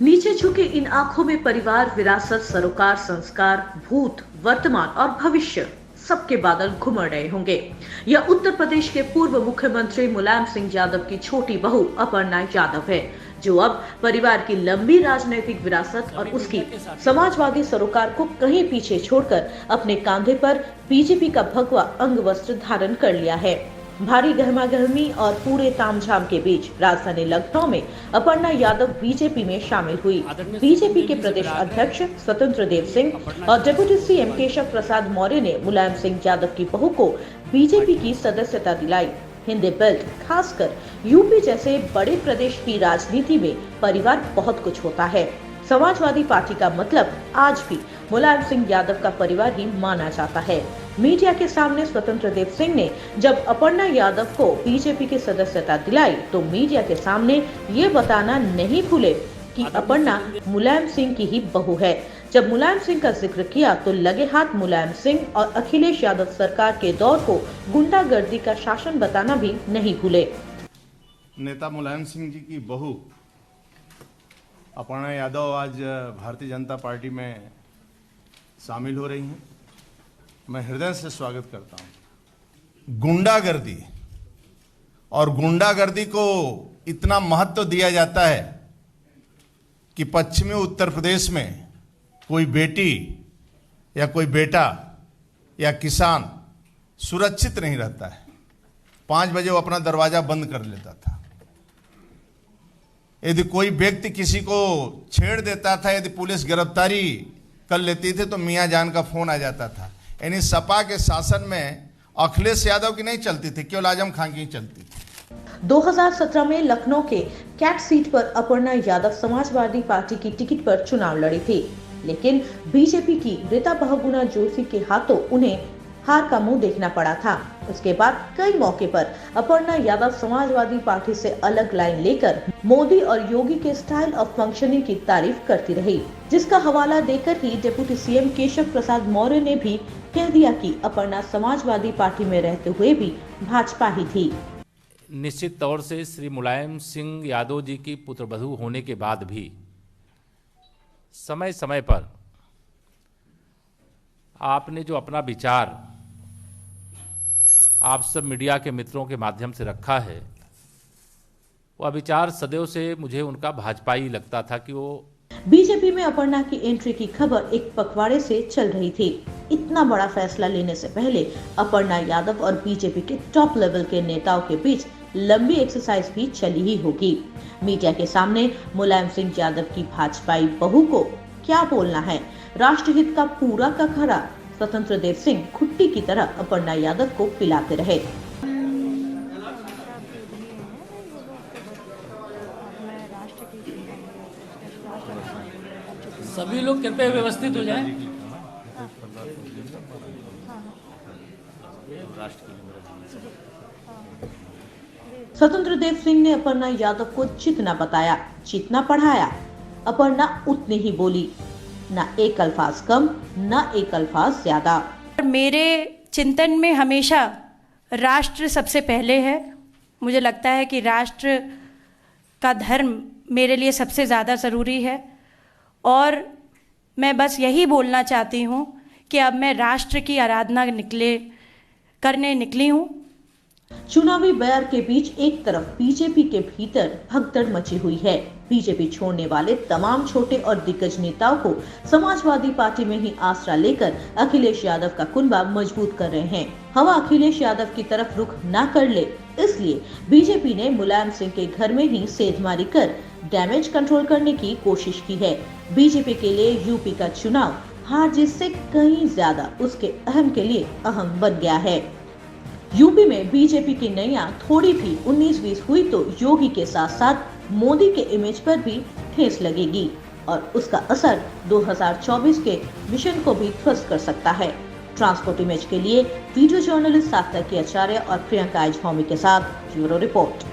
नीचे झुके इन आंखों में परिवार, विरासत, सरोकार, संस्कार, भूत, वर्तमान और भविष्य सबके बादल घुमड़ रहे होंगे। यह उत्तर प्रदेश के पूर्व मुख्यमंत्री मुलायम सिंह यादव की छोटी बहू अपर्णा यादव है, जो अब परिवार की लंबी राजनीतिक विरासत और उसकी समाजवादी सरोकार को कहीं पीछे छोड़कर अपने कांधे पर बीजेपी का भगवा अंग वस्त्र धारण कर लिया है। भारी गहमागहमी और पूरे तामझाम के बीच राजधानी लखनऊ में अपर्णा यादव बीजेपी में शामिल हुई। बीजेपी के प्रदेश अध्यक्ष स्वतंत्र देव सिंह और डिप्टी सीएम केशव प्रसाद मौर्य ने मुलायम सिंह यादव की बहू को बीजेपी की सदस्यता दिलाई। हिंदी बेल्ट, खासकर यूपी जैसे बड़े प्रदेश की राजनीति में परिवार बहुत कुछ होता है। समाजवादी पार्टी का मतलब आज भी मुलायम सिंह यादव का परिवार ही माना जाता है। मीडिया के सामने स्वतंत्र देव सिंह ने जब अपर्णा यादव को बीजेपी की सदस्यता दिलाई तो मीडिया के सामने ये बताना नहीं भूले कि अपर्णा मुलायम सिंह की ही बहू है। जब मुलायम सिंह का जिक्र किया तो लगे हाथ मुलायम सिंह और अखिलेश यादव सरकार के दौर को गुंडागर्दी का शासन बताना भी नहीं भूले। नेता मुलायम सिंह जी की बहू अपर्णा यादव आज भारतीय जनता पार्टी में शामिल हो रही हैं। मैं हृदय से स्वागत करता हूं। गुंडागर्दी और गुंडागर्दी को इतना महत्व दिया जाता है कि पश्चिमी उत्तर प्रदेश में कोई बेटी या कोई बेटा या किसान सुरक्षित नहीं रहता है। 5 बजे वो अपना दरवाजा बंद कर लेता था। यदि कोई व्यक्ति किसी को छेड़ देता था, यदि पुलिस गिरफ्तारी कर लेती थी तो मियां जान का फोन आ जाता था। यानी सपा के शासन में अखिलेश यादव की नहीं चलती थी, केवल आजम खान की चलती थी। 2017 में लखनऊ के कैट सीट पर अपर्णा यादव समाजवादी पार्टी की टिकट पर चुनाव लड़ी थी, लेकिन बीजेपी की रीता बहुगुणा जोशी के हाथों उन्हें हार का मुंह देखना पड़ा था। उसके बाद कई मौके पर अपर्णा यादव समाजवादी पार्टी से अलग लाइन लेकर मोदी और योगी के स्टाइल ऑफ फंक्शनिंग की तारीफ करती रही, जिसका हवाला देकर ही डिप्टी सीएम केशव प्रसाद मौर्य ने भी कह दिया कि अपर्णा समाजवादी पार्टी में रहते हुए भी भाजपा ही थी। निश्चित तौर से श्री मुलायम सिंह यादव जी की पुत्रवधू होने के बाद भी समय समय पर आपने जो अपना विचार आप सब मीडिया के मित्रों के माध्यम से रखा है, वह विचार सदैव से मुझे उनका भाजपाई लगता था कि वो बीजेपी में अपर्णा की एंट्री की खबर एक पखवाड़े से चल रही थी। इतना बड़ा फैसला लेने से पहले अपर्णा यादव और बीजेपी के टॉप लेवल के नेताओं के बीच लंबी एक्सरसाइज भी चली ही होगी। मीडिया के सामने मुलायम सिंह यादव की भाजपाई बहू को क्या बोलना है, राष्ट्रहित का पूरा का खरा स्वतंत्र देव सिंह खुट्टी की तरह अपर्णा यादव को पिलाते रहे। सभी लोग कृपया व्यवस्थित हो जाएं। स्वतंत्र देव सिंह ने अपर्णा यादव को जितना बताया, जितना पढ़ाया, अपर्णा उतनी ही बोली। ना एक अल्फाज कम, ना एक अल्फाज ज्यादा। मेरे चिंतन में हमेशा राष्ट्र सबसे पहले है। मुझे लगता है कि राष्ट्र का धर्म मेरे लिए सबसे ज़्यादा ज़रूरी है और मैं बस यही बोलना चाहती हूँ कि अब मैं राष्ट्र की आराधना करने निकली हूँ। चुनावी बयार के बीच एक तरफ बीजेपी के भीतर भगदड़ मची हुई है। बीजेपी छोड़ने वाले तमाम छोटे और दिग्गज नेताओं को समाजवादी पार्टी में ही आसरा लेकर अखिलेश यादव का कुनबा मजबूत कर रहे हैं। हवा अखिलेश यादव की तरफ रुख न कर ले, इसलिए बीजेपी ने मुलायम सिंह के घर में ही सेंधमारी कर डैमेज कंट्रोल करने की कोशिश की है। बीजेपी के लिए यूपी का चुनाव हार जीत से कहीं ज्यादा उसके अहम के लिए अहम बन गया है। यूपी में बीजेपी की नैया थोड़ी भी 19-20 हुई तो योगी के साथ साथ मोदी के इमेज पर भी ठेस लगेगी और उसका असर 2024 के मिशन को भी ध्वस्त कर सकता है। ट्रांसपोर्ट इमेज के लिए वीडियो जर्नलिस्ट सार्थकी आचार्य और प्रियंका आइजभौमी के साथ ब्यूरो रिपोर्ट।